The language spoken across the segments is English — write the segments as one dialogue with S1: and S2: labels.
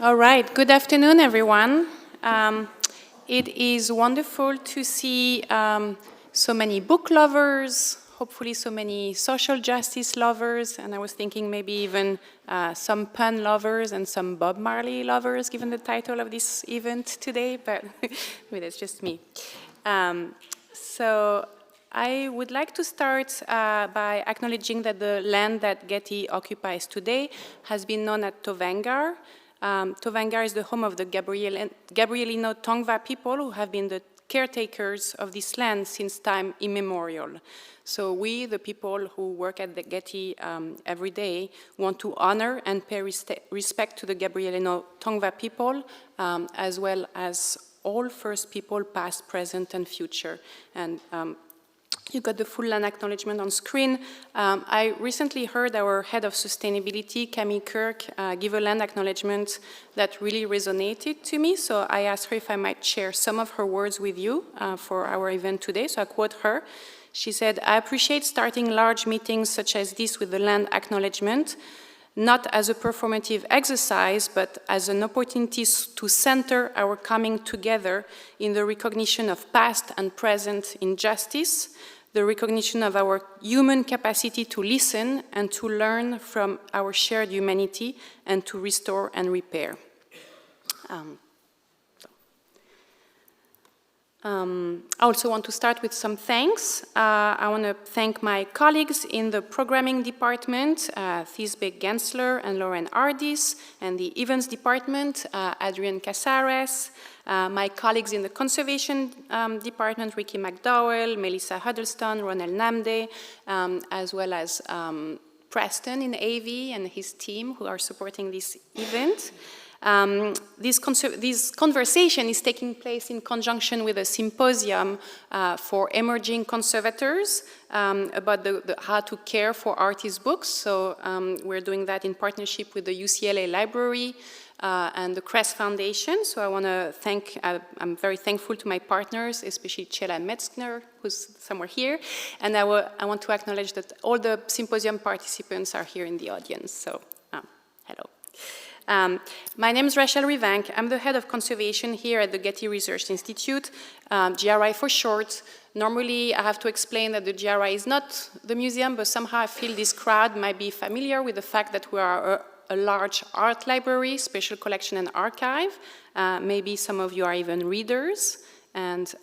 S1: All right, good afternoon, everyone. It is wonderful to see so many book lovers, hopefully so many social justice lovers, and I was thinking maybe even some pun lovers and some Bob Marley lovers, given the title of this event today, but maybe that's just me. So I would like to start by acknowledging that the land that Getty occupies today has been known as Tovengar. Tovengar is the home of the Gabrielino Tongva people who have been the caretakers of this land since time immemorial. So we, the people who work at the Getty every day, want to honor and pay respect to the Gabrielino Tongva people, as well as all First people, past, present, and future. And you got the full land acknowledgement on screen. I recently heard our head of sustainability, Camille Kirk, give a land acknowledgement that really resonated to me. So I asked her if I might share some of her words with you for our event today. So I quote her. She said, "I appreciate starting large meetings such as this with the land acknowledgement, not as a performative exercise, but as an opportunity to center our coming together in the recognition of past and present injustice, the recognition of our human capacity to listen and to learn from our shared humanity and to restore and repair." I also want to start with some thanks. I want to thank my colleagues in the programming department, Thisbe Gensler and Lauren Ardis, and the events department, Adrian Casares, my colleagues in the conservation department, Ricky McDowell, Melissa Huddleston, Ronel Namde, as well as Preston in AV and his team who are supporting this event. This conversation is taking place in conjunction with a symposium for emerging conservators about how to care for artist books. So we're doing that in partnership with the UCLA Library and the Crest Foundation. So I want to thank, I'm very thankful to my partners, especially Chela Metzner, who's somewhere here. And I want to acknowledge that all the symposium participants are here in the audience. So hello. My name is Rachel Rivenc. I'm the head of conservation here at the Getty Research Institute, GRI for short. Normally, I have to explain that the GRI is not the museum, but somehow I feel this crowd might be familiar with the fact that we are a large art library, special collection and archive. Maybe some of you are even readers. And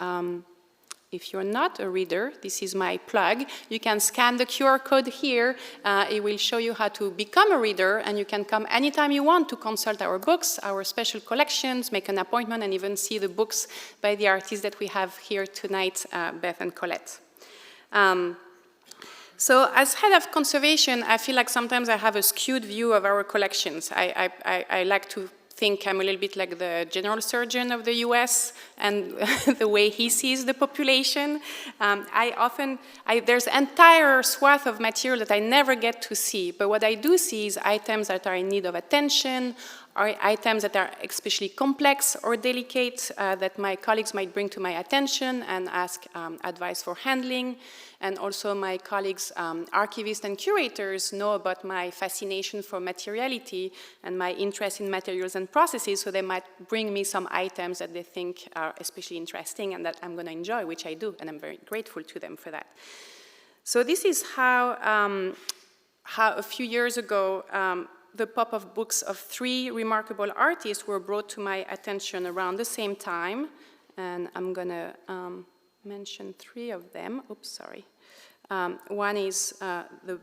S1: if you're not a reader, this is my plug. You can scan the QR code here. It will show you how to become a reader, and you can come anytime you want to consult our books, our special collections, make an appointment, and even see the books by the artists that we have here tonight, Beth and Colette. So as head of conservation, I feel like sometimes I have a skewed view of our collections. I like to think I'm a little bit like the general surgeon of the US and the way he sees the population. There's an entire swath of material that I never get to see, but what I do see is items that are in need of attention, or items that are especially complex or delicate that my colleagues might bring to my attention and ask advice for handling. And also my colleagues, archivists and curators, know about my fascination for materiality and my interest in materials and processes, so they might bring me some items that they think are especially interesting and that I'm going to enjoy, which I do, and I'm very grateful to them for that. So this is how a few years ago, the pop-up books of 3 remarkable artists were brought to my attention around the same time, and I'm going to mention 3 of them. Oops, sorry. One is the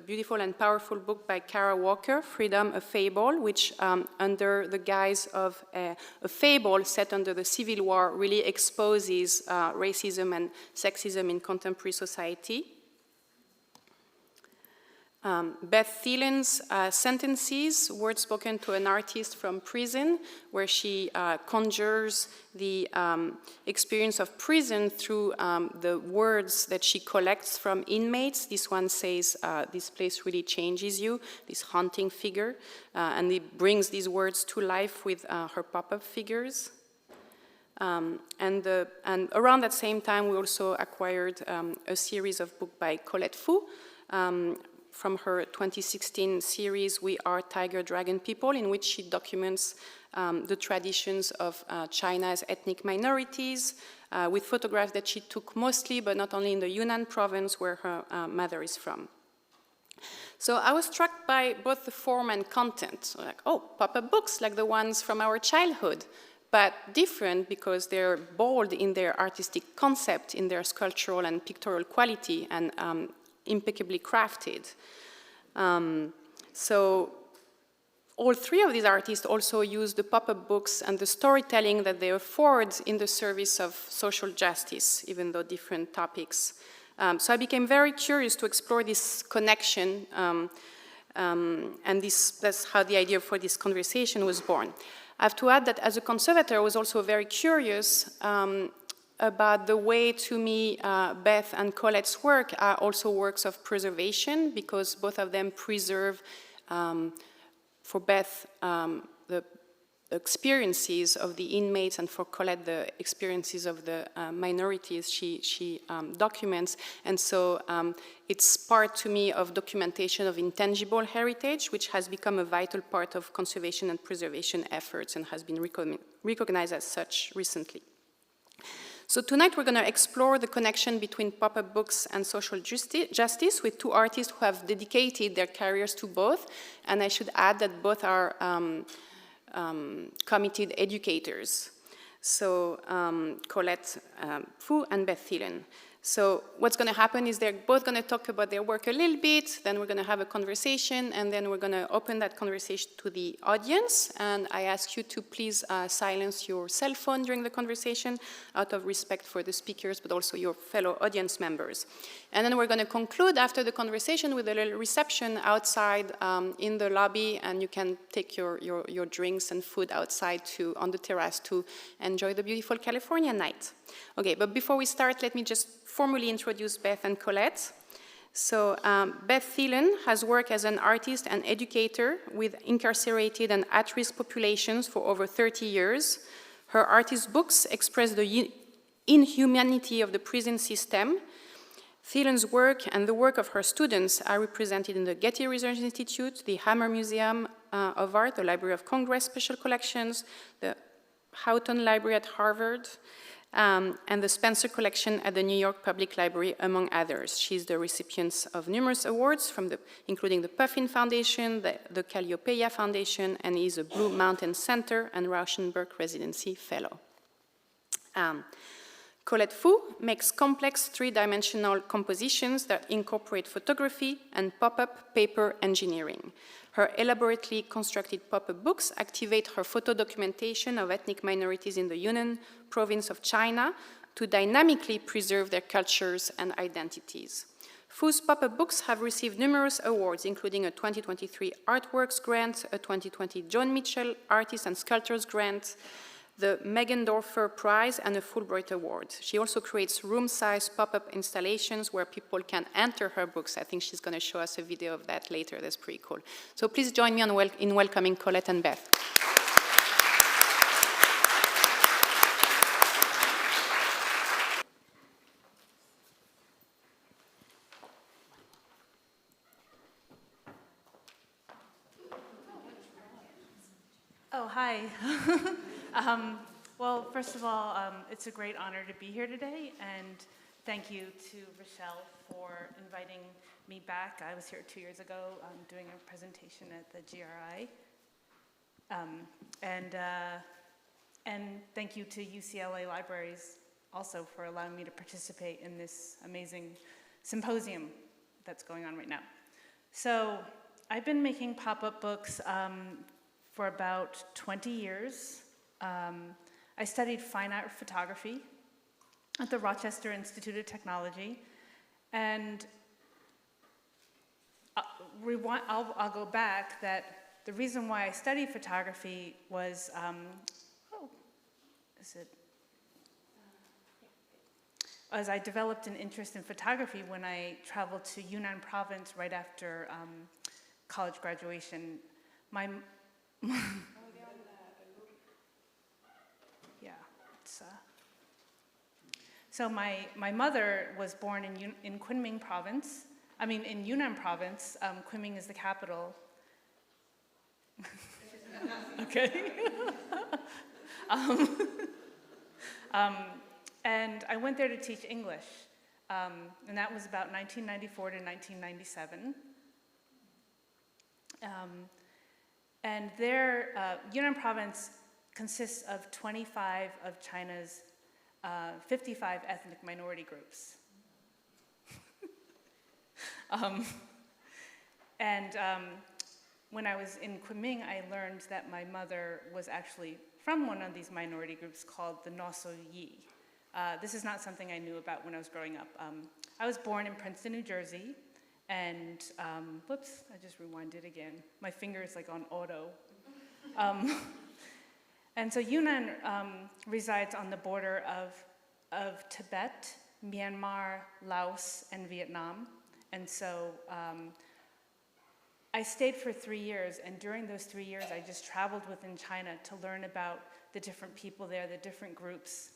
S1: beautiful and powerful book by Kara Walker, Freedom, a Fable, which under the guise of a fable set under the Civil War really exposes racism and sexism in contemporary society. Beth Thielen's Sentences, words spoken to an artist from prison, where she conjures the experience of prison through the words that she collects from inmates. This one says, "This place really changes you," this haunting figure, and it brings these words to life with her pop-up figures. And around that same time, we also acquired a series of books by Colette Fu, from her 2016 series, We Are Tiger Dragon People, in which she documents the traditions of China's ethnic minorities with photographs that she took mostly, but not only in the Yunnan province where her mother is from. So I was struck by both the form and content. So like, oh, pop-up books like the ones from our childhood, but different because they're bold in their artistic concept, in their sculptural and pictorial quality, and impeccably crafted. So all three of these artists also use the pop-up books and the storytelling that they afford in the service of social justice, even though different topics. So I became very curious to explore this connection, and that's how the idea for this conversation was born. I have to add that as a conservator, I was also very curious about the way, to me, Beth and Colette's work are also works of preservation, because both of them preserve, for Beth, the experiences of the inmates, and for Colette, the experiences of the minorities she documents. And so it's part, to me, of documentation of intangible heritage, which has become a vital part of conservation and preservation efforts and has been recognized as such recently. So tonight we're going to explore the connection between pop-up books and social justice with two artists who have dedicated their careers to both. And I should add that both are committed educators. So Colette Fu and Beth Thielen. So what's going to happen is they're both going to talk about their work a little bit, then we're going to have a conversation, and then we're going to open that conversation to the audience. And I ask you to please silence your cell phone during the conversation out of respect for the speakers, but also your fellow audience members. And then we're going to conclude after the conversation with a little reception outside in the lobby, and you can take your drinks and food outside on the terrace to enjoy the beautiful California night. Okay, but before we start, let me just formally introduce Beth and Colette. So Beth Thielen has worked as an artist and educator with incarcerated and at-risk populations for over 30 years. Her artist books express the inhumanity of the prison system. Thielen's work and the work of her students are represented in the Getty Research Institute, the Hammer Museum of Art, the Library of Congress Special Collections, the Houghton Library at Harvard, and the Spencer Collection at the New York Public Library, among others. She's the recipient of numerous awards, including the Puffin Foundation, the Calliopeia Foundation, and is a Blue Mountain Center and Rauschenberg Residency Fellow. Colette Fu makes complex three-dimensional compositions that incorporate photography and pop-up paper engineering. Her elaborately constructed pop-up books activate her photo documentation of ethnic minorities in the Yunnan province of China to dynamically preserve their cultures and identities. Fu's pop-up books have received numerous awards, including a 2023 Artworks Grant, a 2020 Joan Mitchell Artists and Sculptors Grant, the Meggendorfer Prize, and a Fulbright Award. She also creates room-size pop-up installations where people can enter her books. I think she's going to show us a video of that later. That's pretty cool. So please join me in welcoming Colette and Beth.
S2: Oh, hi. Well, first of all, it's a great honor to be here today, and thank you to Rachel for inviting me back. I was here 2 years ago doing a presentation at the GRI. And thank you to UCLA Libraries also for allowing me to participate in this amazing symposium that's going on right now. So I've been making pop-up books for about 20 years. I studied fine art photography at the Rochester Institute of Technology, and I'll go back that the reason why I studied photography was, as I developed an interest in photography when I traveled to Yunnan province right after college graduation. So my mother was born in Kunming province. I mean, in Yunnan province, Kunming is the capital. Okay. And I went there to teach English, and that was about 1994 to 1997. And there, Yunnan province consists of 25 of China's 55 ethnic minority groups. When I was in Kunming, I learned that my mother was actually from one of these minority groups called the Noso Yi. This is not something I knew about when I was growing up. I was born in Princeton, New Jersey, and whoops, I just rewinded again. My finger is like on auto. And so Yunnan resides on the border of Tibet, Myanmar, Laos, and Vietnam. And so I stayed for 3 years, and during those 3 years, I just traveled within China to learn about the different people there, the different groups,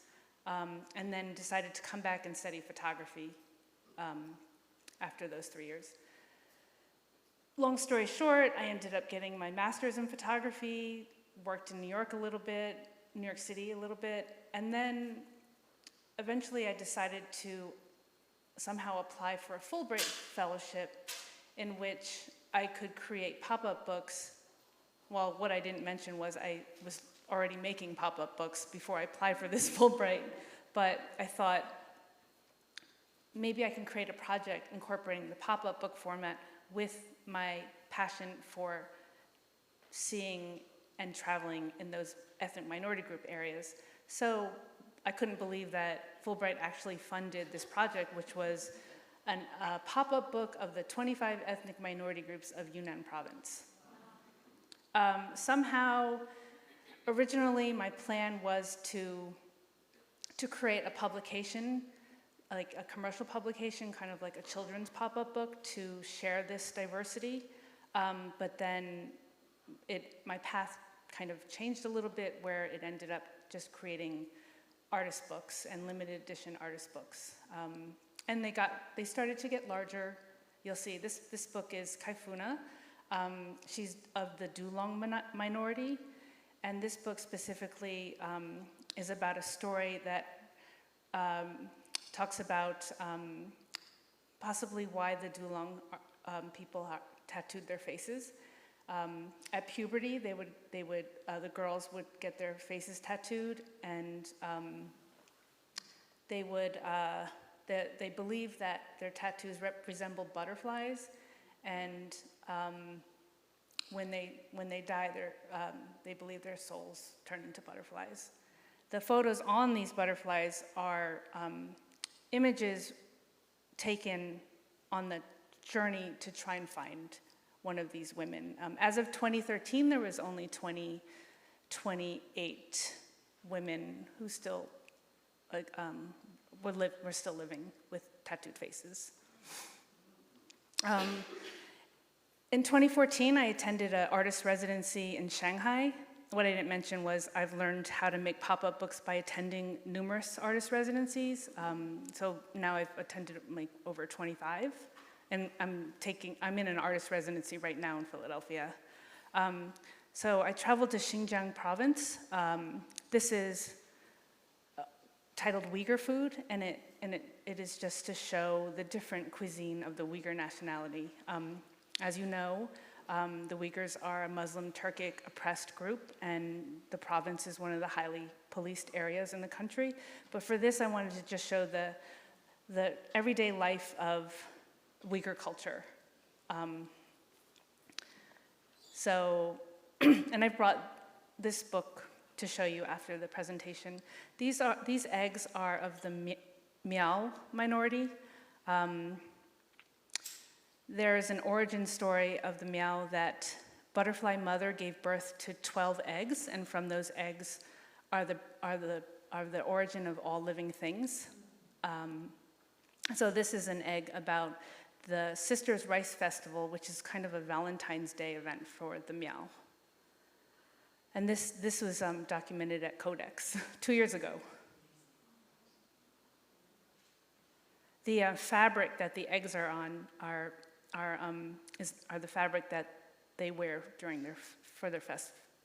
S2: and then decided to come back and study photography after those 3 years. Long story short, I ended up getting my master's in photography, worked in New York a little bit, New York City a little bit, and then eventually I decided to somehow apply for a Fulbright fellowship in which I could create pop-up books. Well, what I didn't mention was I was already making pop-up books before I applied for this Fulbright, but I thought maybe I can create a project incorporating the pop-up book format with my passion for seeing and traveling in those ethnic minority group areas. So I couldn't believe that Fulbright actually funded this project, which was a pop-up book of the 25 ethnic minority groups of Yunnan province. Somehow, originally my plan was to create a publication, like a commercial publication, kind of like a children's pop-up book to share this diversity. But then my path kind of changed a little bit, where it ended up just creating artist books and limited edition artist books. And they started to get larger. You'll see this book is Kaifuna. She's of the Dulong minority. And this book specifically is about a story that talks about possibly why the Dulong people tattooed their faces. At puberty, the girls would get their faces tattooed, and they believe that their tattoos resemble butterflies, and when they die, they believe their souls turn into butterflies. The photos on these butterflies are images taken on the journey to try and find one of these women. As of 2013, there was only 28 women who still were still living with tattooed faces. In 2014, I attended an artist residency in Shanghai. What I didn't mention was I've learned how to make pop-up books by attending numerous artist residencies. So now I've attended like over 25. And I'm in an artist residency right now in Philadelphia. So I traveled to Xinjiang province. This is titled Uyghur Food, and it is just to show the different cuisine of the Uyghur nationality. As you know, the Uyghurs are a Muslim Turkic oppressed group, and the province is one of the highly policed areas in the country. But for this, I wanted to just show the everyday life of Uyghur culture. And I brought this book to show you after the presentation. These eggs are of the Miao minority. There is an origin story of the Miao that butterfly mother gave birth to 12 eggs, and from those eggs are the origin of all living things. So this is an egg about the Sisters Rice Festival, which is kind of a Valentine's Day event for the Miao. And this was documented at Codex 2 years ago. The fabric that the eggs are on are the fabric that they wear during for their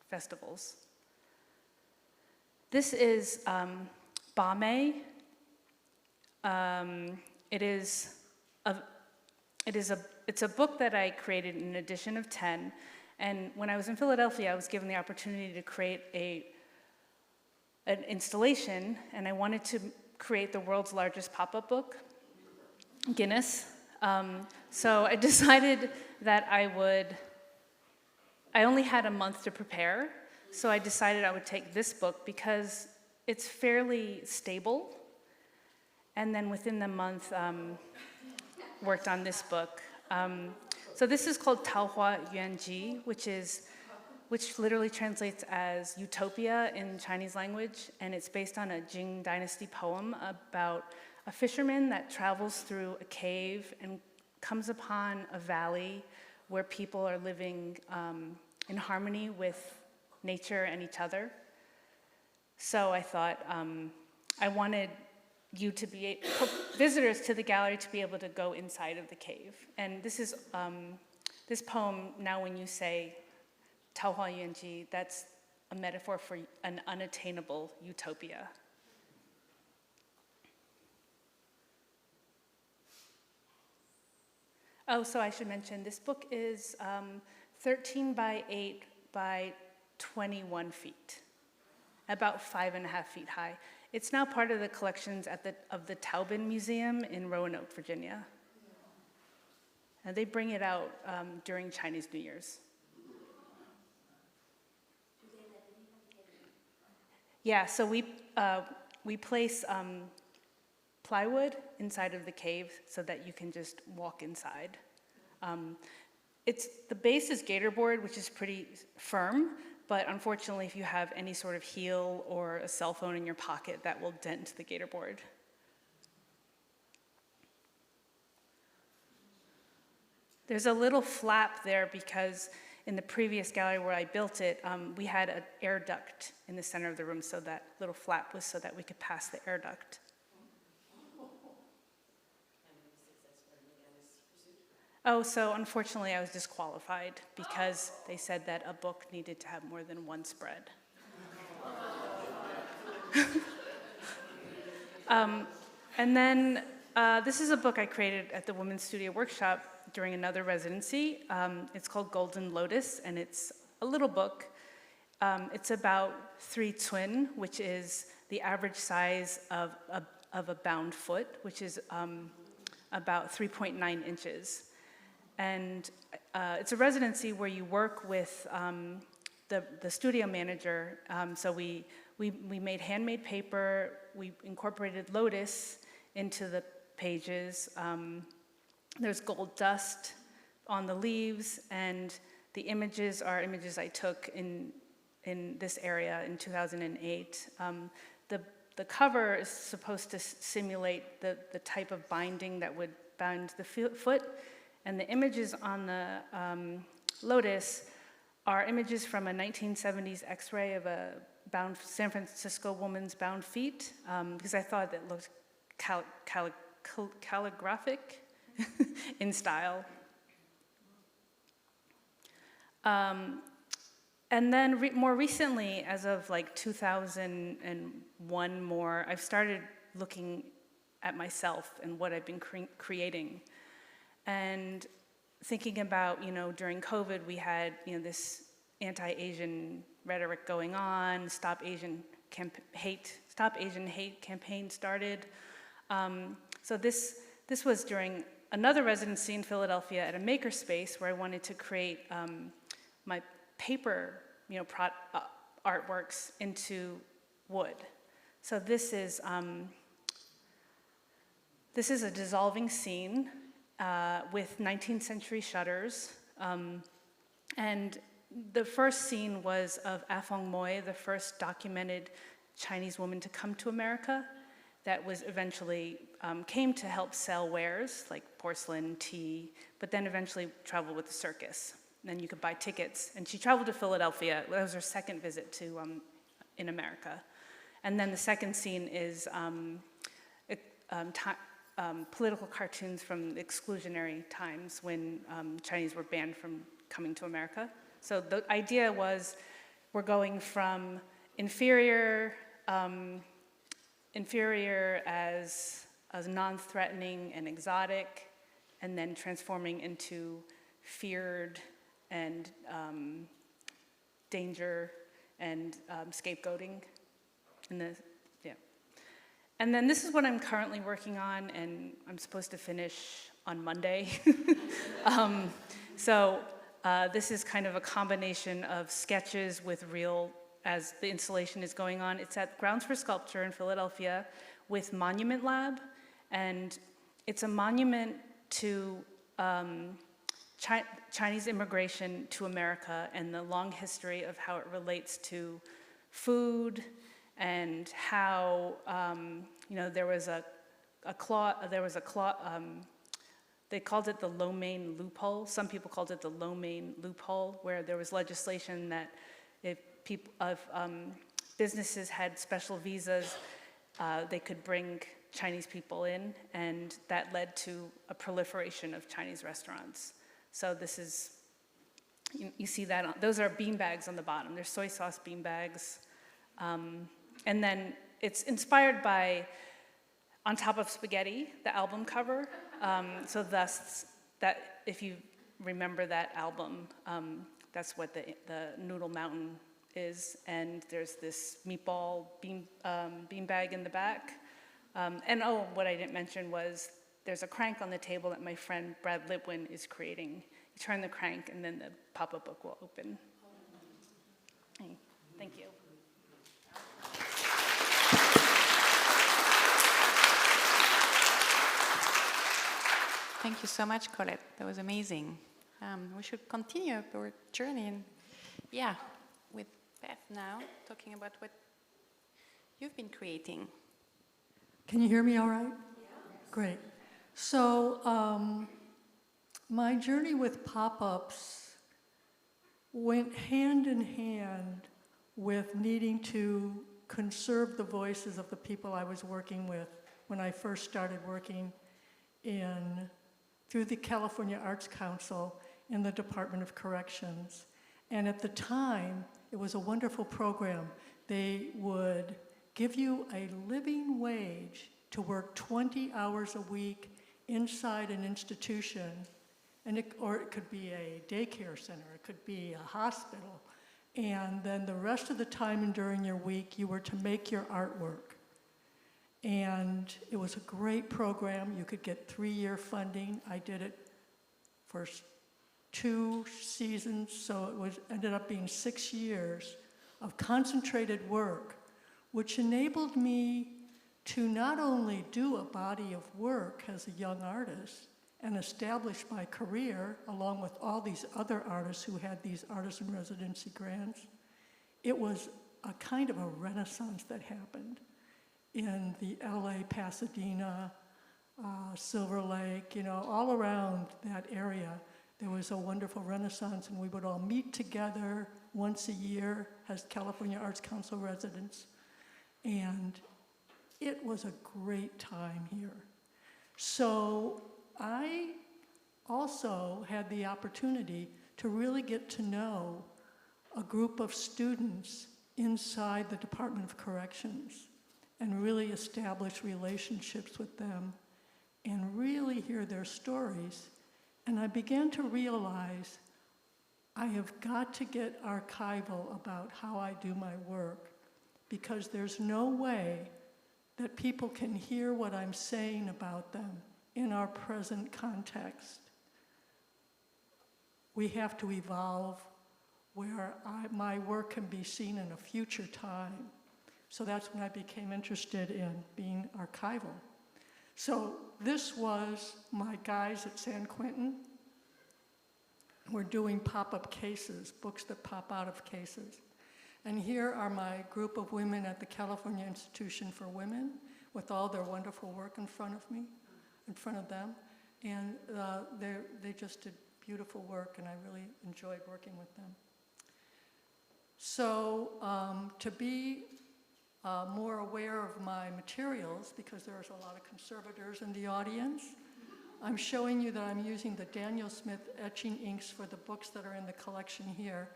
S2: festivals. This is Bame. It's a book that I created in an edition of 10, and when I was in Philadelphia, I was given the opportunity to create an installation, and I wanted to create the world's largest pop-up book, Guinness. So I decided that I only had a month to prepare, so I decided I would take this book because it's fairly stable, and then within the month, worked on this book. So this is called Taohua Yuanji, which literally translates as utopia in Chinese language, and it's based on a Jing Dynasty poem about a fisherman that travels through a cave and comes upon a valley where people are living in harmony with nature and each other. So I thought I wanted you to be visitors to the gallery to be able to go inside of the cave. And this is this poem. Now, when you say Taohua Yuanji, that's a metaphor for an unattainable utopia. Oh, so I should mention this book is 13 by 8 by 21 feet, about 5.5 feet high. It's now part of the collections of the Taubman Museum in Roanoke, Virginia. And they bring it out during Chinese New Year's. Yeah, so we place plywood inside of the cave so that you can just walk inside. The base is gator board, which is pretty firm, but unfortunately, if you have any sort of heel or a cell phone in your pocket, that will dent the gator board. There's a little flap there because in the previous gallery where I built it, we had an air duct in the center of the room, so that little flap was so that we could pass the air duct. Oh, so unfortunately I was disqualified because they said that a book needed to have more than one spread. And then this is a book I created at the Women's Studio Workshop during another residency. It's called Golden Lotus, and it's a little book. It's about 3 twin, which is the average size of a bound foot, which is about 3.9 inches. And it's a residency where you work with the studio manager. So we made handmade paper. We incorporated lotus into the pages. There's gold dust on the leaves, and the images are images I took in this area in 2008. The cover is supposed to simulate the type of binding that would bind the foot. And the images on the lotus are images from a 1970s X-ray of a bound San Francisco woman's bound feet, because I thought that looked calligraphic in style. And then more recently, as of like 2001 more, I've started looking at myself and what I've been creating. And thinking about, during COVID, we had, this anti-Asian rhetoric going on, Stop Asian Hate campaign started. So this was during another residency in Philadelphia at a makerspace where I wanted to create my paper, artworks into wood. So this is a dissolving scene with 19th century shutters. And the first scene was of Afong Moy, the first documented Chinese woman to come to America that was eventually came to help sell wares like porcelain, tea, but then eventually traveled with the circus. Then you could buy tickets. And she traveled to Philadelphia. That was her second visit to in America. And then the second scene is political cartoons from the exclusionary times when Chinese were banned from coming to America. So the idea was we're going from inferior as non-threatening and exotic, and then transforming into feared and danger and scapegoating. And then this is what I'm currently working on, and I'm supposed to finish on Monday. This is kind of a combination of sketches with real, as the installation is going on. It's at Grounds for Sculpture in Philadelphia with Monument Lab, and it's a monument to Chinese immigration to America and the long history of how it relates to food and how there was a clause. They called it the lo mein loophole. Some people called it the lo mein loophole, where there was legislation that if businesses had special visas, they could bring Chinese people in, and that led to a proliferation of Chinese restaurants. So this is, you see that, those are bean bags on the bottom. They're soy sauce bean bags. And then it's inspired by On Top of Spaghetti, the album cover. So thus, that if you remember that album, that's what the Noodle Mountain is. And there's this meatball bean bag in the back. What I didn't mention was there's a crank on the table that my friend Brad Litwin is creating. You turn the crank and then the pop-up book will open. Thank you.
S1: Thank you so much, Colette. That was amazing. We should continue our journey, and with Beth now, talking about what you've been creating.
S3: Can you hear me all right? Yeah. Great. So my journey with pop-ups went hand in hand with needing to conserve the voices of the people I was working with when I first started working through the California Arts Council in the Department of Corrections. And at the time, it was a wonderful program. They would give you a living wage to work 20 hours a week inside an institution, or it could be a daycare center, it could be a hospital, and then the rest of the time and during your week, you were to make your artwork. And it was a great program. You could get 3-year funding. I did it for 2 seasons, so it ended up being 6 years of concentrated work, which enabled me to not only do a body of work as a young artist and establish my career along with all these other artists who had these artist in residency grants. It was a kind of a renaissance that happened in the LA, Pasadena, Silver Lake, all around that area. There was a wonderful renaissance, and we would all meet together once a year as California Arts Council residents. And it was a great time here. So I also had the opportunity to really get to know a group of students inside the Department of Corrections and really establish relationships with them and really hear their stories. And I began to realize I have got to get archival about how I do my work, because there's no way that people can hear what I'm saying about them in our present context. We have to evolve where my work can be seen in a future time. So that's when I became interested in being archival. So this was my guys at San Quentin. We're doing pop-up cases, books that pop out of cases. And here are my group of women at the California Institution for Women with all their wonderful work in front of me, in front of them. And they just did beautiful work, and I really enjoyed working with them. So to be more aware of my materials because there's a lot of conservators in the audience. I'm showing you that I'm using the Daniel Smith etching inks for the books that are in the collection here.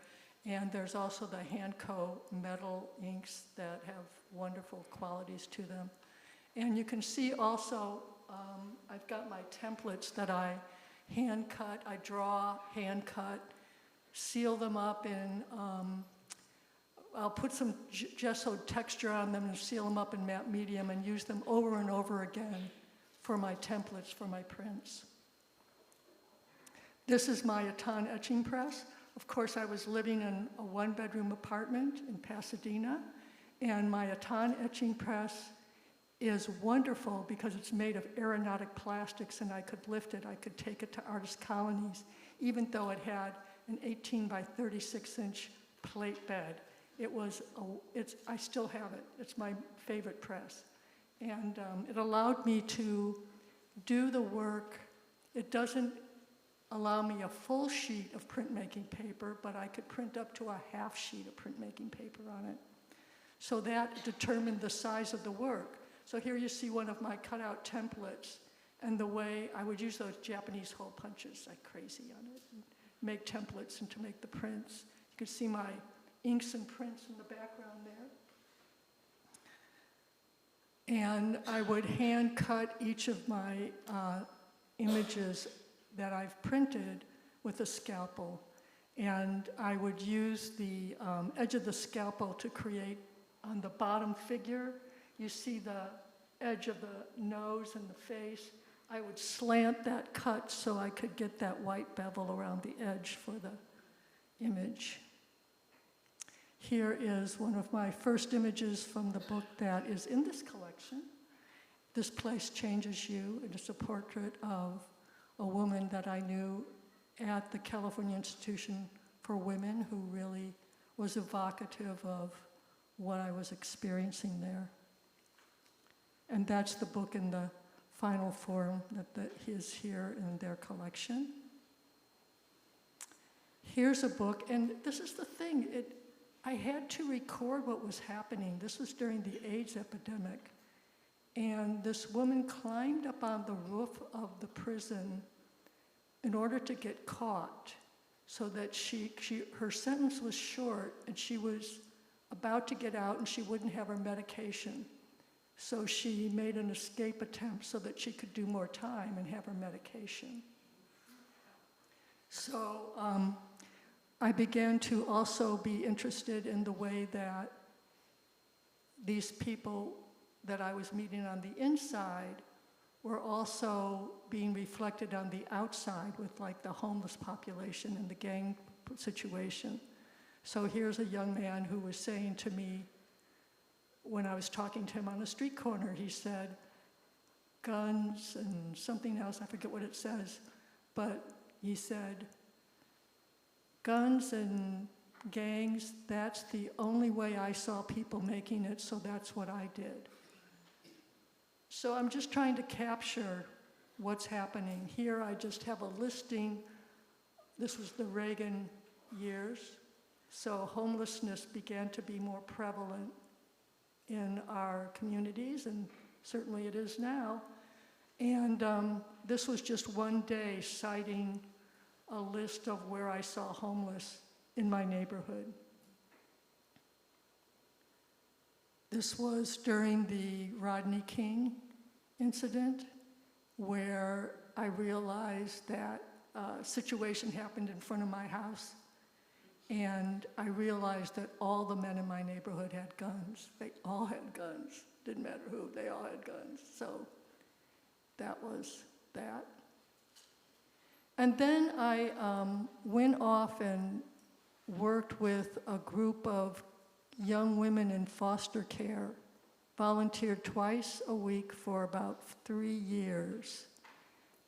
S3: And there's also the Hanco metal inks that have wonderful qualities to them. And you can see also, I've got my templates that I hand cut, I draw, hand cut, seal them up in, I'll put some gessoed texture on them and seal them up in matte medium and use them over and over again for my templates, for my prints. This is my Atan etching press. Of course, I was living in a one-bedroom apartment in Pasadena, and my Atan etching press is wonderful because it's made of aeronautic plastics, and I could lift it, I could take it to artist colonies, even though it had an 18 by 36-inch plate bed. I still have it. It's my favorite press. And it allowed me to do the work. It doesn't allow me a full sheet of printmaking paper, but I could print up to a half sheet of printmaking paper on it. So that determined the size of the work. So here you see one of my cutout templates and the way I would use those Japanese hole punches like crazy on it and make templates and to make the prints. You can see my inks and prints in the background there. And I would hand cut each of my images that I've printed with a scalpel. And I would use the edge of the scalpel to create, on the bottom figure, you see the edge of the nose and the face. I would slant that cut so I could get that white bevel around the edge for the image. Here is one of my first images from the book that is in this collection. This Place Changes You. It is a portrait of a woman that I knew at the California Institution for Women who really was evocative of what I was experiencing there. And that's the book in the final form that is here in their collection. Here's a book, and this is the thing. I had to record what was happening. This was during the AIDS epidemic. And this woman climbed up on the roof of the prison in order to get caught so that her sentence was short and she was about to get out and she wouldn't have her medication. So she made an escape attempt so that she could do more time and have her medication. So I began to also be interested in the way that these people that I was meeting on the inside were also being reflected on the outside with like the homeless population and the gang situation. So here's a young man who was saying to me, when I was talking to him on a street corner, he said, guns and something else, I forget what it says, but he said, guns and gangs, that's the only way I saw people making it, so that's what I did. So I'm just trying to capture what's happening. Here I just have a listing. This was the Reagan years. So homelessness began to be more prevalent in our communities, and certainly it is now. And this was just one day citing a list of where I saw homeless in my neighborhood. This was during the Rodney King incident, where I realized that a situation happened in front of my house, and I realized that all the men in my neighborhood had guns. They all had guns. Didn't matter who, they all had guns. So that was that. And then I went off and worked with a group of young women in foster care, volunteered twice a week for about 3 years,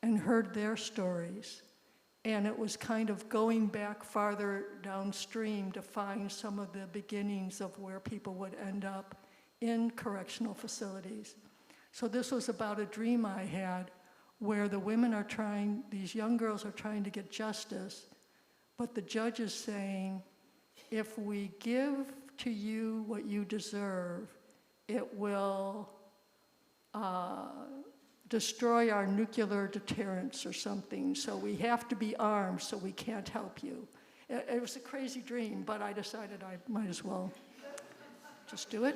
S3: and heard their stories. And it was kind of going back farther downstream to find some of the beginnings of where people would end up in correctional facilities. So this was about a dream I had where the women are trying, these young girls are trying to get justice, but the judge is saying, if we give to you what you deserve, it will destroy our nuclear deterrence or something, so we have to be armed so we can't help you. It was a crazy dream, but I decided I might as well just do it.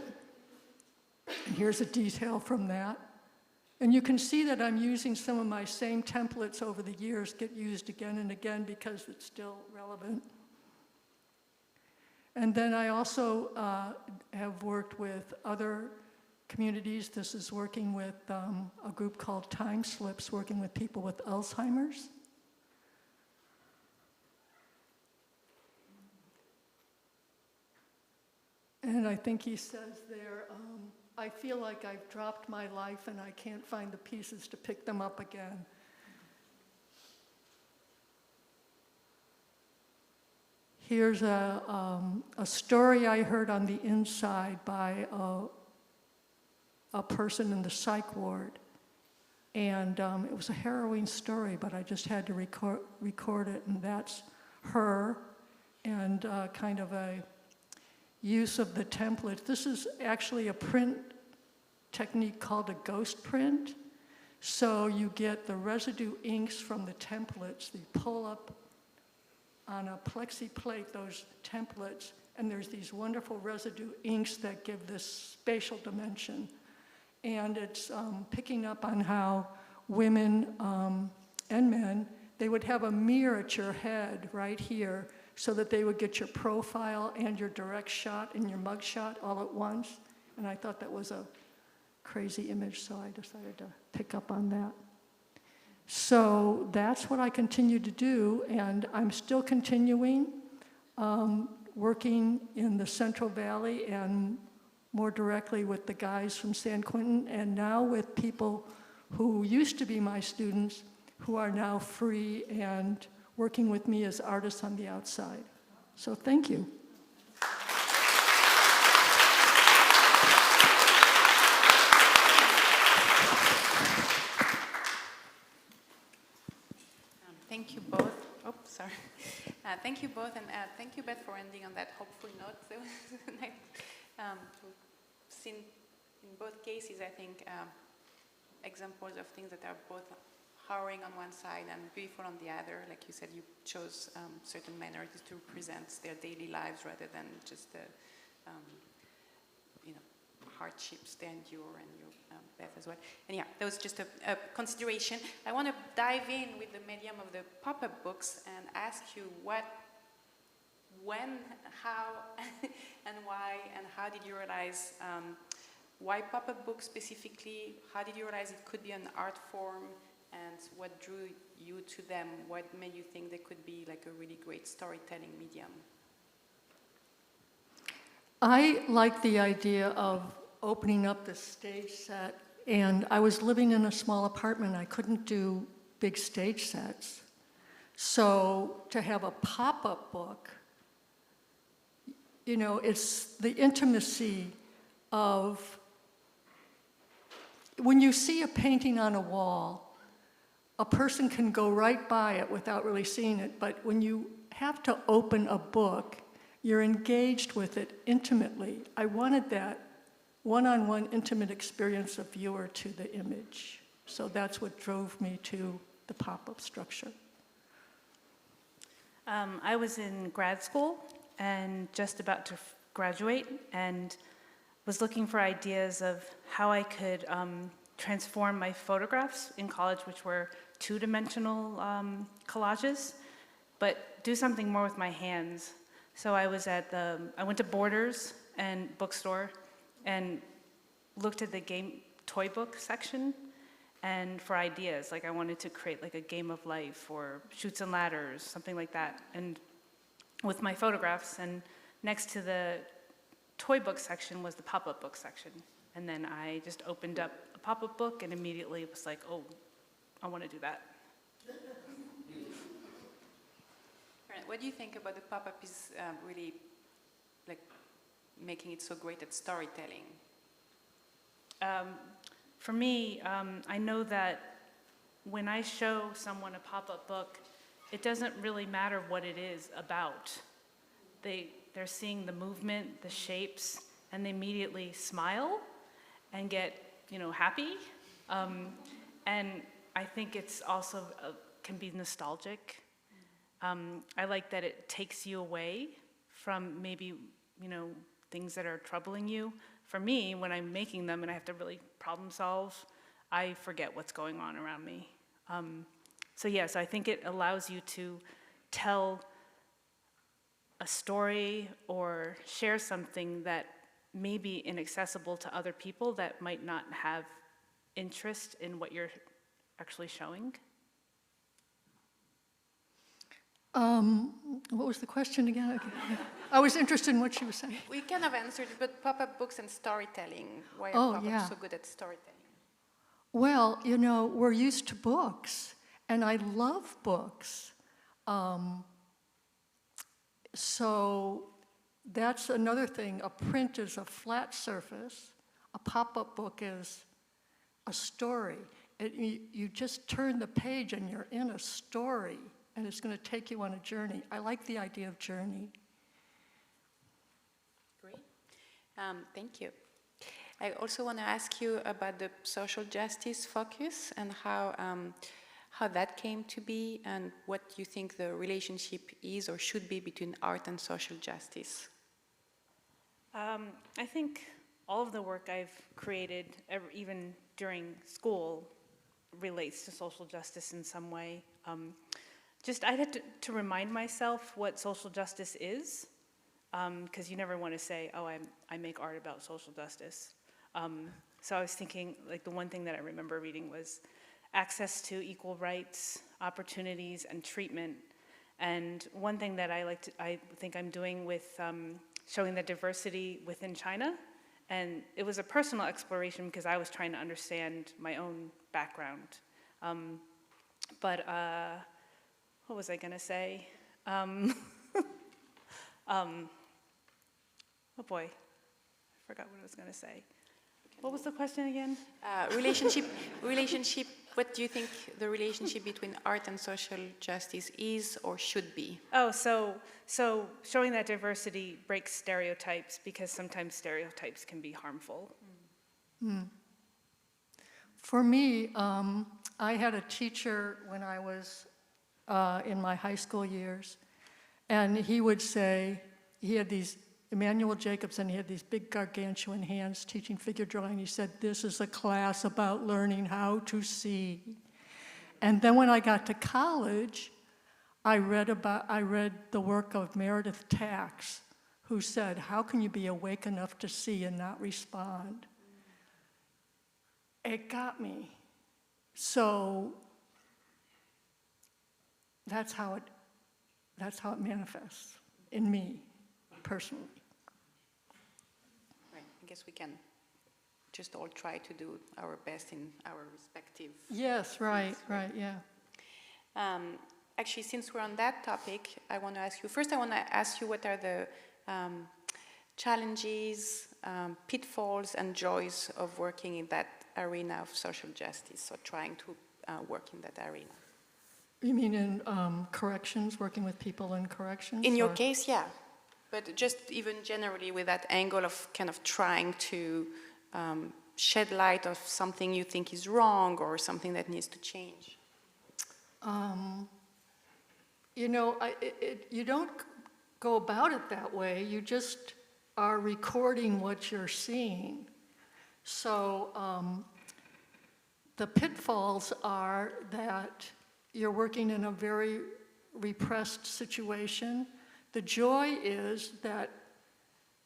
S3: And here's a detail from that. And you can see that I'm using some of my same templates over the years, get used again and again because it's still relevant. And then I also have worked with other communities. This is working with a group called Time Slips, working with people with Alzheimer's. And I think he says there, I feel like I've dropped my life and I can't find the pieces to pick them up again. Here's a story I heard on the inside by a person in the psych ward. And it was a harrowing story, but I just had to record it, and that's her, and kind of a use of the template. This is actually a print technique called a ghost print. So you get the residue inks from the templates. You pull up on a plexi plate those templates, and there's these wonderful residue inks that give this spatial dimension. And it's picking up on how women and men, they would have a mirror at your head right here so that they would get your profile and your direct shot and your mug shot all at once. And I thought that was a crazy image, so I decided to pick up on that. So that's what I continue to do, and I'm still continuing working in the Central Valley and more directly with the guys from San Quentin, and now with people who used to be my students who are now free and working with me as artists on the outside. So thank you.
S1: Thank you both. Oh, sorry. Thank you both, and thank you, Beth, for ending on that hopeful note. We've seen in both cases, I think, examples of things that are both harrowing on one side and beautiful on the other. Like you said, you chose certain minorities to represent their daily lives rather than just the hardships they endure, and you, Beth, as well. And yeah, that was just a consideration. I want to dive in with the medium of the pop-up books and ask you when, how, and why, and how did you realize why pop-up books specifically? How did you realize it could be an art form, and what drew you to them? What made you think they could be like a really great storytelling medium?
S3: I like the idea of opening up the stage set, and I was living in a small apartment. I couldn't do big stage sets. So to have a pop-up book, it's the intimacy of, when you see a painting on a wall, a person can go right by it without really seeing it, but when you have to open a book, you're engaged with it intimately. I wanted that one-on-one intimate experience of viewer to the image. So that's what drove me to the pop-up structure.
S2: I was in grad school and just about to graduate, and was looking for ideas of how I could transform my photographs in college, which were two-dimensional collages, but do something more with my hands. So I went to Borders and bookstore and looked at the game toy book section, and for ideas, like I wanted to create like a game of life or Chutes and Ladders, something like that, and with my photographs. And next to the toy book section was the pop-up book section. And then I just opened up a pop-up book and immediately it was like, oh, I want to do that.
S1: What do you think about the pop-up is really like making it so great at storytelling?
S2: For me, I know that when I show someone a pop-up book, it doesn't really matter what it is about. They're seeing the movement, the shapes, and they immediately smile. and get, happy. And I think it's also can be nostalgic. I like that it takes you away from maybe, things that are troubling you. For me, when I'm making them and I have to really problem solve, I forget what's going on around me. So yes, I think it allows you to tell a story or share something that may be inaccessible to other people that might not have interest in what you're actually showing.
S3: What was the question again? I was interested in what she was saying.
S1: We kind of answered it, but pop-up books and storytelling. Why are pop-ups so good at storytelling?
S3: Well, we're used to books, and I love books. So that's another thing. A print is a flat surface. A pop-up book is a story. You just turn the page and you're in a story, and it's going to take you on a journey. I like the idea of journey.
S1: Great. Thank you. I also want to ask you about the social justice focus and how that came to be and what you think the relationship is or should be between art and social justice.
S2: I think all of the work I've created, even during school, relates to social justice in some way. I had to remind myself what social justice is, because you never want to say, oh, I make art about social justice. So I was thinking, the one thing that I remember reading was access to equal rights, opportunities, and treatment. And one thing that I think I'm doing with showing the diversity within China, and it was a personal exploration because I was trying to understand my own background. But what was I going to say? Oh boy, I forgot what I was going to say. What was the question again?
S1: Relationship. What do you think the relationship between art and social justice is or should be?
S2: Oh, so showing that diversity breaks stereotypes because sometimes stereotypes can be harmful.
S3: For me, I had a teacher when I was in my high school years, and he would say, he had these Emmanuel Jacobson, he had these big gargantuan hands teaching figure drawing. He said, this is a class about learning how to see. And then when I got to college, I read the work of Meredith Tax, who said, how can you be awake enough to see and not respond? It got me. So that's how it manifests in me, personally.
S1: Right. I guess we can just all try to do our best in our respective
S3: Yes, right, yeah.
S1: Actually, since we're on that topic, I want to ask you, first I want to ask you what are the challenges, pitfalls, and joys of working in that arena of social justice, or trying to work in that arena.
S3: You mean in corrections, working with people in corrections?
S1: In your case, yeah. But just even generally with that angle of kind of trying to shed light of something you think is wrong or something that needs to change.
S3: You don't go about it that way. You just are recording what you're seeing. So the pitfalls are that you're working in a very repressed situation. The joy is that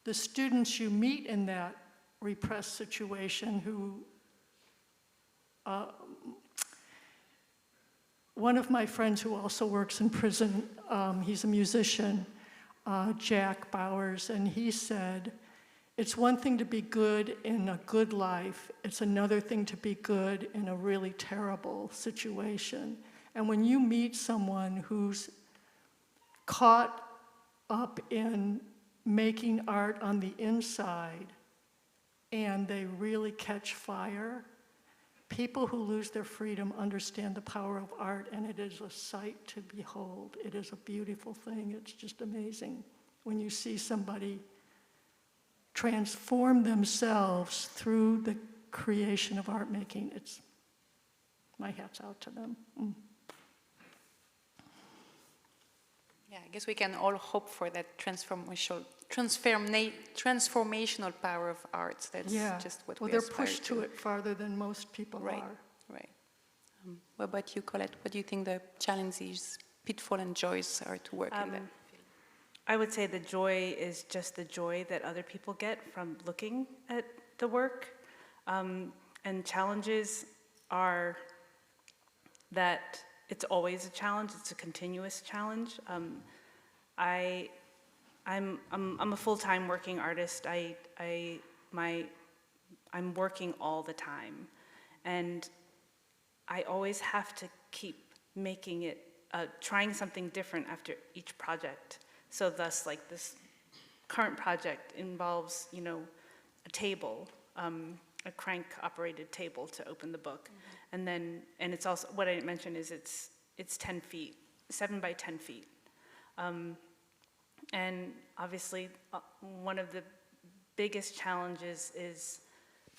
S3: the students you meet in that repressed situation who, one of my friends who also works in prison, he's a musician, Jack Bowers, and he said, it's one thing to be good in a good life, it's another thing to be good in a really terrible situation. And when you meet someone who's caught up in making art on the inside and they really catch fire, people who lose their freedom understand the power of art, and it is a sight to behold. It is a beautiful thing. It's just amazing when you see somebody transform themselves through the creation of art making. It's, my hat's out to them.
S1: Yeah, I guess we can all hope for that transformational power of art. That's just what we
S3: they're
S1: aspire
S3: pushed to it farther than most people are.
S1: Right. What about you, Colette? What do you think the challenges, pitfalls, and joys are to work in that field?
S2: I would say the joy is just the joy that other people get from looking at the work. And challenges are that it's always a challenge. It's a continuous challenge. I'm a full-time working artist. I'm working all the time, and I always have to keep making it, trying something different after each project. So thus, like this current project involves, a table, a crank-operated table to open the book, and it's also, what I didn't mention is it's 10 feet, 7 by 10 feet. And obviously, one of the biggest challenges is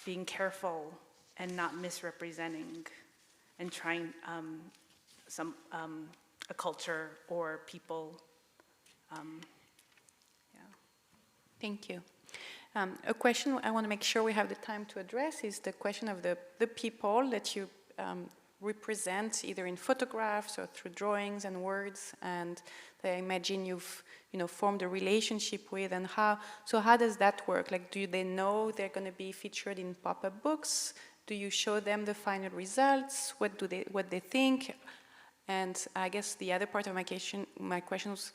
S2: being careful and not misrepresenting and trying a culture or people.
S1: Thank you. A question I want to make sure we have the time to address is the question of the people that you represent, either in photographs or through drawings and words, and that I imagine you've formed a relationship with. And how does that work? Like, do they know they're going to be featured in pop-up books? Do you show them the final results? What they think? And I guess the other part of my question was,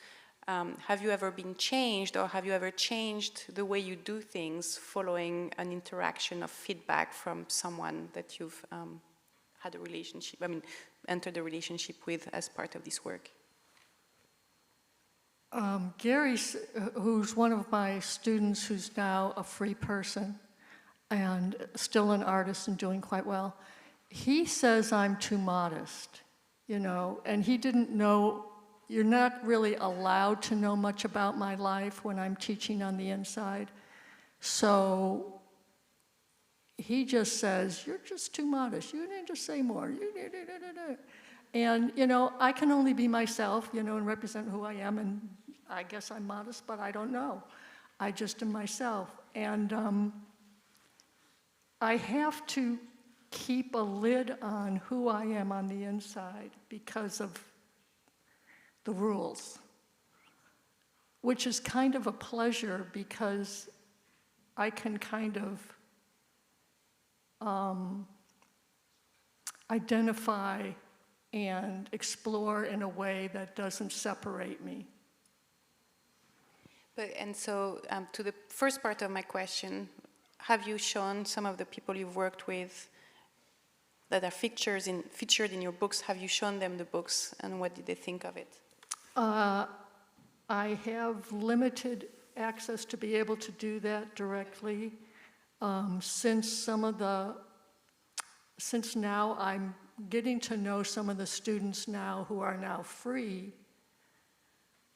S1: have you ever been changed, or have you ever changed the way you do things following an interaction of feedback from someone that you've had a relationship, entered a relationship with as part of this work?
S3: Gary, who's one of my students who's now a free person and still an artist and doing quite well, he says I'm too modest, and he didn't know. You're not really allowed to know much about my life when I'm teaching on the inside. So he just says, you're just too modest. You need to say more. And, I can only be myself, and represent who I am. And I guess I'm modest, but I don't know. I just am myself. And I have to keep a lid on who I am on the inside because of the rules, which is kind of a pleasure because I can kind of identify and explore in a way that doesn't separate me.
S1: So to the first part of my question, have you shown some of the people you've worked with that are featured in your books? Have you shown them the books, and what did they think of it?
S3: I have limited access to be able to do that directly. Since now I'm getting to know some of the students now who are now free,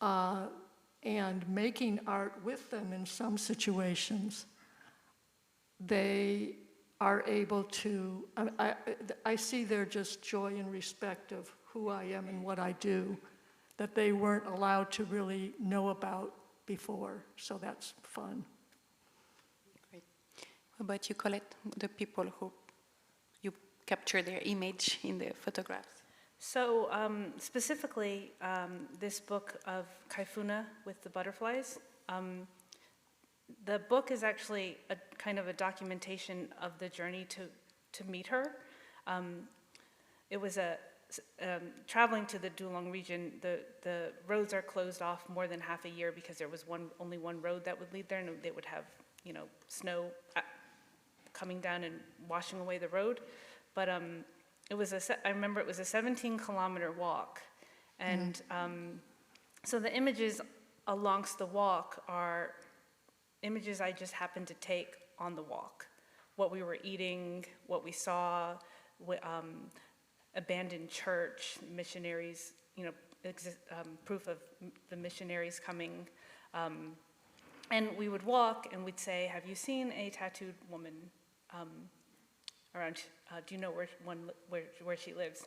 S3: and making art with them in some situations, they are able to, I see their just joy and respect of who I am and what I do, that they weren't allowed to really know about before, so that's fun.
S1: Great. What about you, Colette? The people who you capture their image in the photographs?
S2: So specifically, this book of Kaifuna with the butterflies, the book is actually a kind of a documentation of the journey to meet her. It was traveling to the Dulong region, the roads are closed off more than half a year because there was only one road that would lead there, and they would have snow coming down and washing away the road. But I remember it was a 17-kilometer walk, and so the images alongst the walk are images I just happened to take on the walk. What we were eating, what we saw, abandoned church, missionaries, proof of the missionaries coming. And we would walk and we'd say, have you seen a tattooed woman? around, do you know where she lives?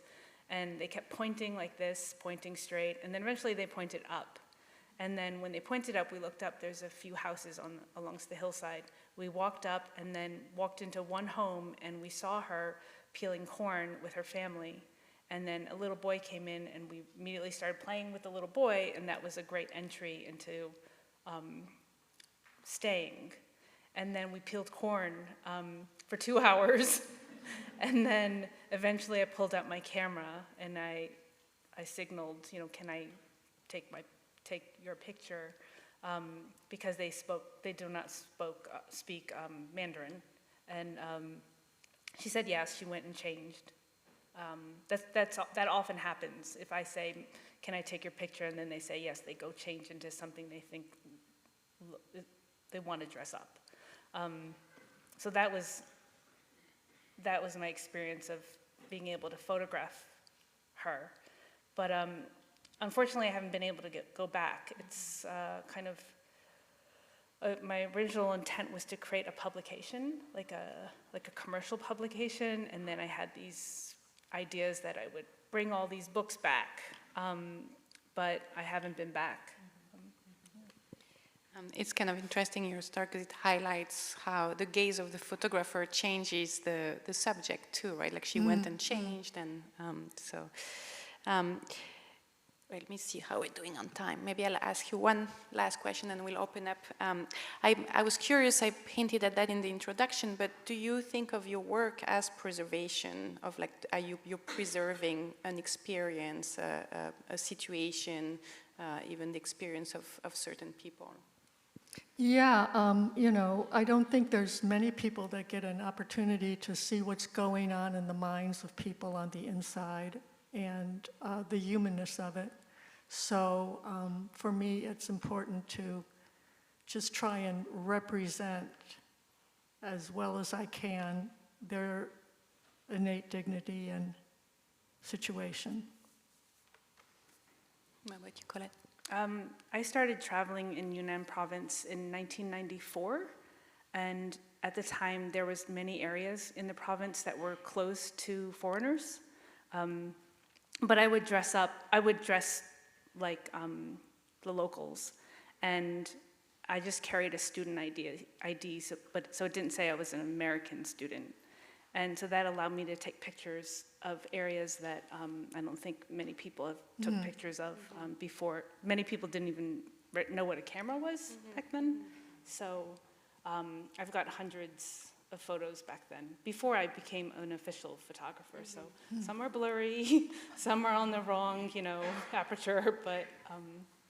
S2: And they kept pointing like this, pointing straight, and then eventually they pointed up. And then when they pointed up, we looked up, there's a few houses alongst the hillside. We walked up and then walked into one home, and we saw her peeling corn with her family. And then a little boy came in, and we immediately started playing with the little boy, and that was a great entry into staying. And then we peeled corn for 2 hours. And then eventually I pulled out my camera, and I signaled, can I take your picture? Because they do not speak Mandarin. And she said yes, she went and changed. That often happens. If I say, can I take your picture? And then they say yes, they go change into something they think they want to dress up. So that was my experience of being able to photograph her. But unfortunately, I haven't been able to go back. It's my original intent was to create a publication, like a commercial publication, and then I had these ideas that I would bring all these books back, but I haven't been back.
S1: It's kind of interesting your story because it highlights how the gaze of the photographer changes the subject too, right? Like she went and changed, and let me see how we're doing on time. Maybe I'll ask you one last question and we'll open up. I was curious, I hinted at that in the introduction, but do you think of your work as preservation of, like, you're preserving an experience, a situation, even the experience of certain people?
S3: Yeah, I don't think there's many people that get an opportunity to see what's going on in the minds of people on the inside and the humanness of it. So for me, it's important to just try and represent as well as I can their innate dignity and situation.
S1: What about you, Colette?
S2: I started traveling in Yunnan province in 1994, and at the time there was many areas in the province that were closed to foreigners. But I would dress like the locals, and I just carried a student ID, so it didn't say I was an American student. And so that allowed me to take pictures of areas that I don't think many people have took pictures of before. Many people didn't even know what a camera was back then. So I've got hundreds of photos back then, before I became an official photographer. So some are blurry, some are on the wrong, aperture, but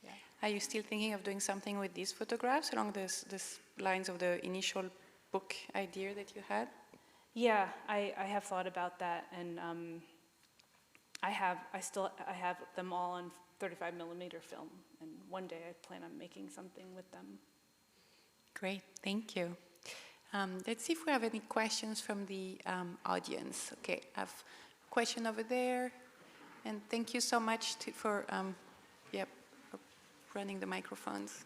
S2: yeah.
S1: Are you still thinking of doing something with these photographs along this lines of the initial book idea that you had?
S2: Yeah, I have thought about that, and I have them all on 35 millimeter film, and one day I plan on making something with them.
S1: Great, thank you. Let's see if we have any questions from the audience. Okay, I have a question over there, and thank you so much for running the microphones.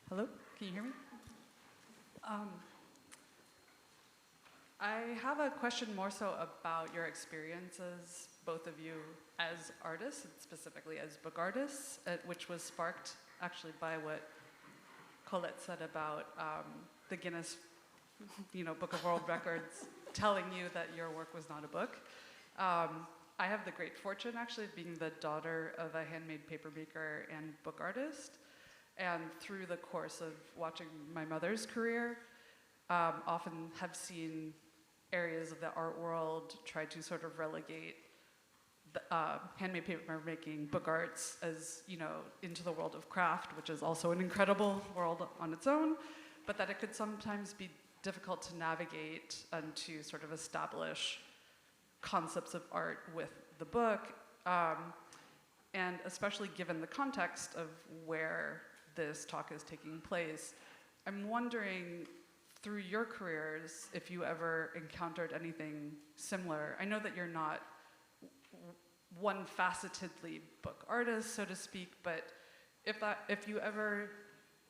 S4: Hello, can you hear me? I have a question more so about your experiences, both of you, as artists, and specifically as book artists, which was sparked actually by what Colette said about the Guinness, Book of World Records telling you that your work was not a book. I have the great fortune, actually, of being the daughter of a handmade paper maker and book artist. And through the course of watching my mother's career, often have seen areas of the art world try to sort of relegate handmade paper making, book arts, as into the world of craft, which is also an incredible world on its own, but that it could sometimes be difficult to navigate and to sort of establish concepts of art with the book, and especially given the context of where this talk is taking place, I'm wondering, through your careers, if you ever encountered anything similar. I know that you're not one-facetedly book artist, so to speak, but if you ever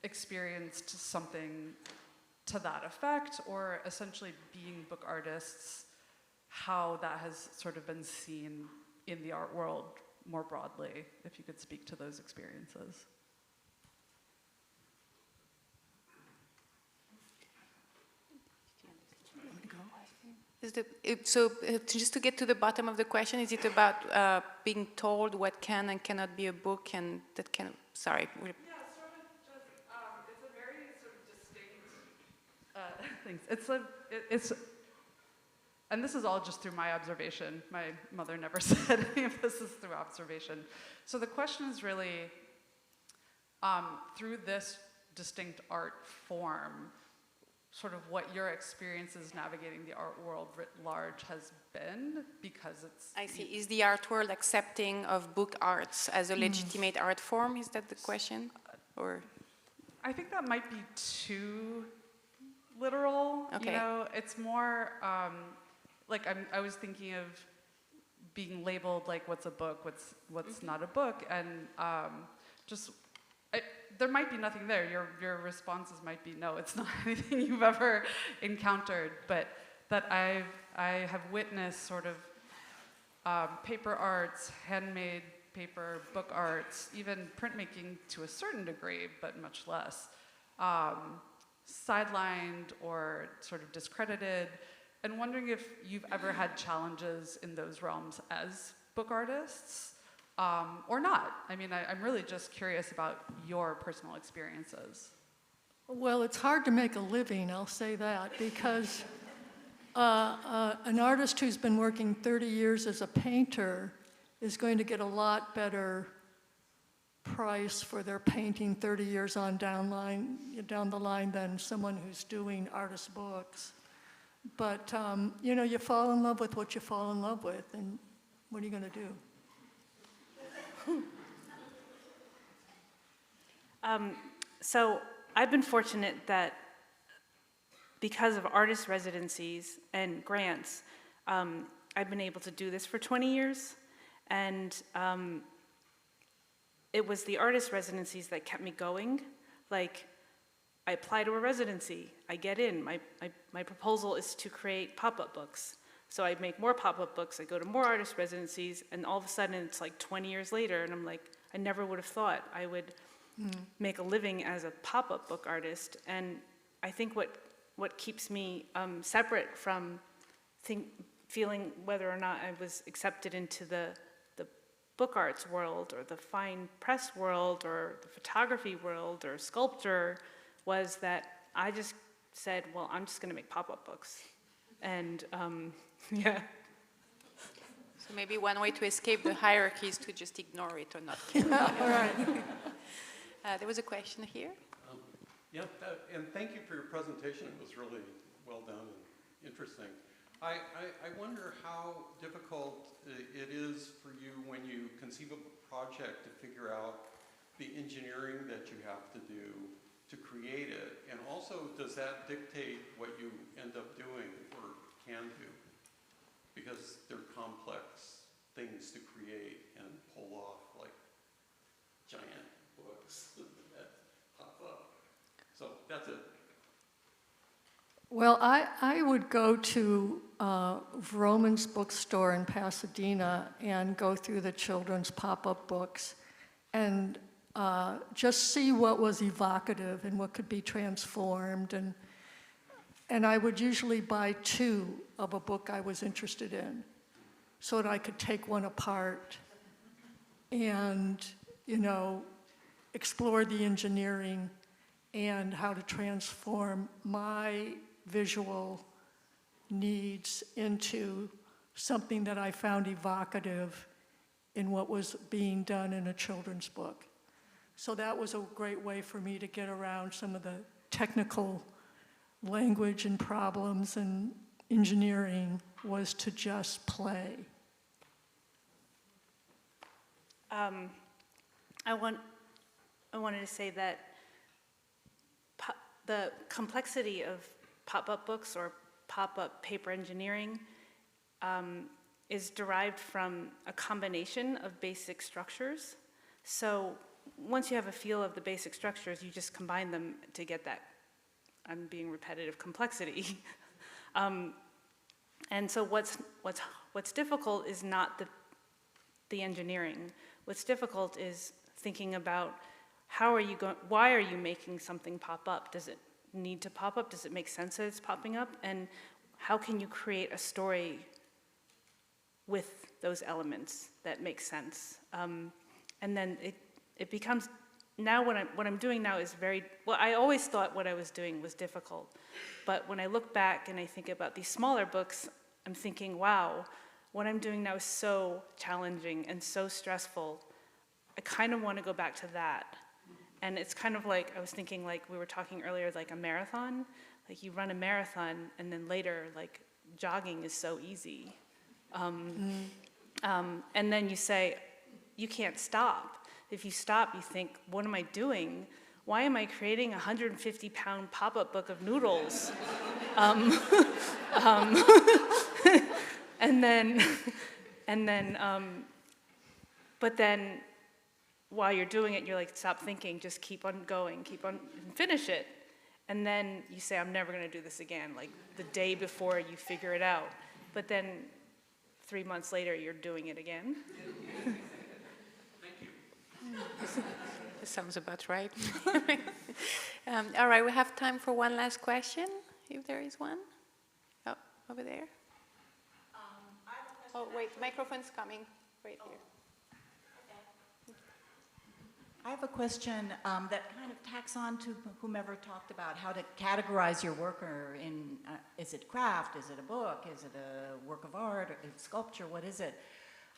S4: experienced something to that effect, or essentially being book artists, how that has sort of been seen in the art world more broadly, if you could speak to those experiences.
S1: Just to get to the bottom of the question, is it about being told what can and cannot be a book, and that can, sorry.
S4: Yeah, sort of just, it's a very sort of distinct, things. And this is all just through my observation. My mother never said any of this is through observation. So the question is really, through this distinct art form, sort of what your experiences navigating the art world writ large has been, because it's...
S1: I see. Is the art world accepting of book arts as a legitimate art form? Is that the question? Or
S4: I think that might be too literal.
S1: Okay.
S4: You know, it's more like I was thinking of being labeled like what's a book, what's not a book, and there might be nothing there. Your responses might be no, it's not anything you've ever encountered, but that I have witnessed sort of paper arts, handmade paper, book arts, even printmaking to a certain degree, but much less, sidelined or sort of discredited, and wondering if you've ever had challenges in those realms as book artists. Or not. I mean, I'm really just curious about your personal experiences.
S3: Well, it's hard to make a living, I'll say that, because an artist who's been working 30 years as a painter is going to get a lot better price for their painting 30 years on down the line than someone who's doing artist books. But, you know, you fall in love with what you fall in love with, and what are you going to do?
S2: So I've been fortunate that because of artist residencies and grants, I've been able to do this for 20 years. And it was the artist residencies that kept me going. Like, I apply to a residency, I get in. My proposal is to create pop-up books. So I make more pop-up books, I go to more artist residencies, and all of a sudden it's like 20 years later, and I'm like, I never would have thought I would make a living as a pop-up book artist. And I think what keeps me separate from feeling whether or not I was accepted into the book arts world, or the fine press world, or the photography world, or sculpture, was that I just said, well, I'm just gonna make pop-up books. And yeah.
S1: so maybe one way to escape the hierarchy is to just ignore it or not.
S3: All right.
S1: There was a question here.
S5: And thank you for your presentation. It was really well done and interesting. I wonder how difficult it is for you when you conceive of a project to figure out the engineering that you have to do to create it, and also does that dictate what you end up doing or can do? Because they're complex things to create and pull off, like giant books that pop up. So that's it.
S3: Well, I would go to Vroman's bookstore in Pasadena and go through the children's pop-up books and just see what was evocative and what could be transformed. And I would usually buy 2 of a book I was interested in so that I could take one apart and, you know, explore the engineering and how to transform my visual needs into something that I found evocative in what was being done in a children's book. So that was a great way for me to get around some of the technical language and problems and engineering, was to just play.
S2: I wanted to say that the complexity of pop-up books or pop-up paper engineering is derived from a combination of basic structures. So once you have a feel of the basic structures, you just combine them to get that I'm being repetitive, complexity. And so what's difficult is not the engineering. What's difficult is thinking about why are you making something pop up? Does it need to pop up? Does it make sense that it's popping up? And how can you create a story with those elements that make sense? And then it becomes, now what I'm doing now is I always thought what I was doing was difficult. But when I look back and I think about these smaller books, I'm thinking, wow, what I'm doing now is so challenging and so stressful. I kind of want to go back to that. And it's kind of like, I was thinking, like we were talking earlier, like a marathon. Like you run a marathon and then later, like jogging is so easy. And then you say, you can't stop. If you stop, you think, what am I doing? Why am I creating a 150-pound pop-up book of noodles? But then while you're doing it, you're like, stop thinking, just keep on going, finish it. And then you say, I'm never gonna do this again, like the day before you figure it out. But then 3 months later, you're doing it again.
S5: Thank you.
S1: That sounds about right. All right, we have time for one last question, if there is one. Oh, over there. Oh, wait, microphone's coming right here.
S6: I have a question that kind of tacks on to whomever talked about how to categorize your work in, is it craft, is it a book, is it a work of art, or sculpture, what is it?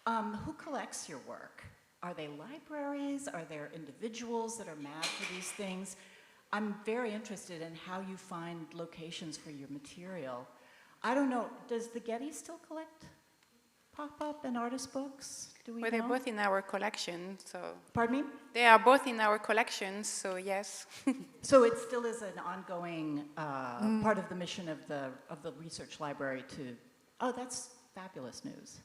S6: Who collects your work? Are they libraries? Are there individuals that are mad for these things? I'm very interested in how you find locations for your material. I don't know, does the Getty still collect pop-up and artist books? Do we know?
S1: They're both in our collection, so.
S6: Pardon me?
S1: They are both in our collections, so yes.
S6: So it still is an ongoing part of the mission of the research library to, oh, that's fabulous news.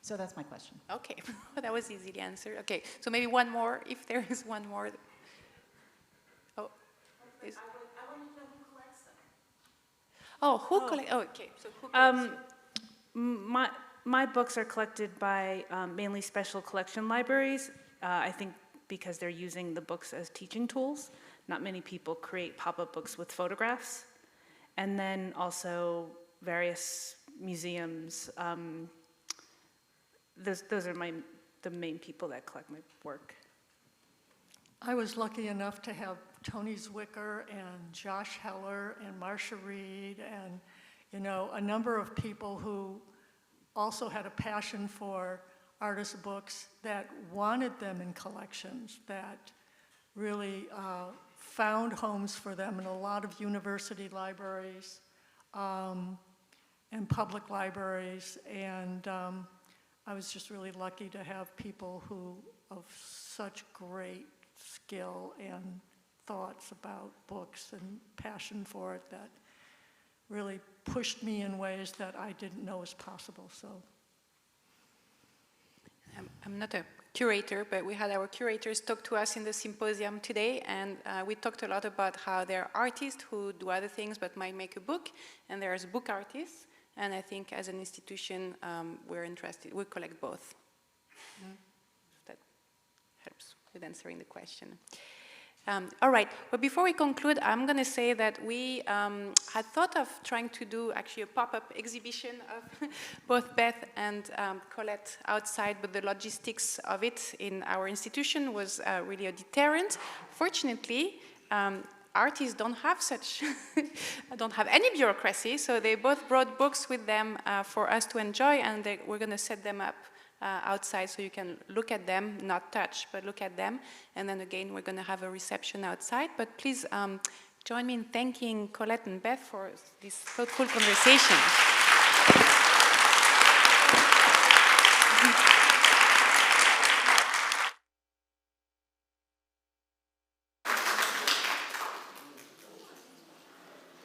S6: So that's my question.
S1: Okay, that was easily answered. Okay, so maybe one more, if there is one more. Oh,
S6: I want to know who collects them.
S1: oh, who collects? Oh, okay, so who collects?
S2: My books are collected by mainly special collection libraries. I think because they're using the books as teaching tools. Not many people create pop-up books with photographs. And then also various museums. Those are the main people that collect my work.
S3: I was lucky enough to have Tony Zwicker and Josh Heller and Marcia Reed and, you know, a number of people who also had a passion for artist books that wanted them in collections, that really found homes for them in a lot of university libraries and public libraries. And I was just really lucky to have people who of such great skill and thoughts about books and passion for it that really pushed me in ways that I didn't know was possible. So
S1: I'm not a curator, but we had our curators talk to us in the symposium today, and we talked a lot about how there are artists who do other things but might make a book, and there's book artists, and I think as an institution we're interested, we collect both. That helps with answering the question. All right, but before we conclude, I'm going to say that we had thought of trying to do actually a pop-up exhibition of both Beth and Colette outside, but the logistics of it in our institution was really a deterrent. Fortunately, artists don't have such, don't have any bureaucracy, so they both brought books with them for us to enjoy, and we're going to set them up outside so you can look at them, not touch, but look at them. And then again, we're going to have a reception outside. But please join me in thanking Colette and Beth for this thoughtful conversation.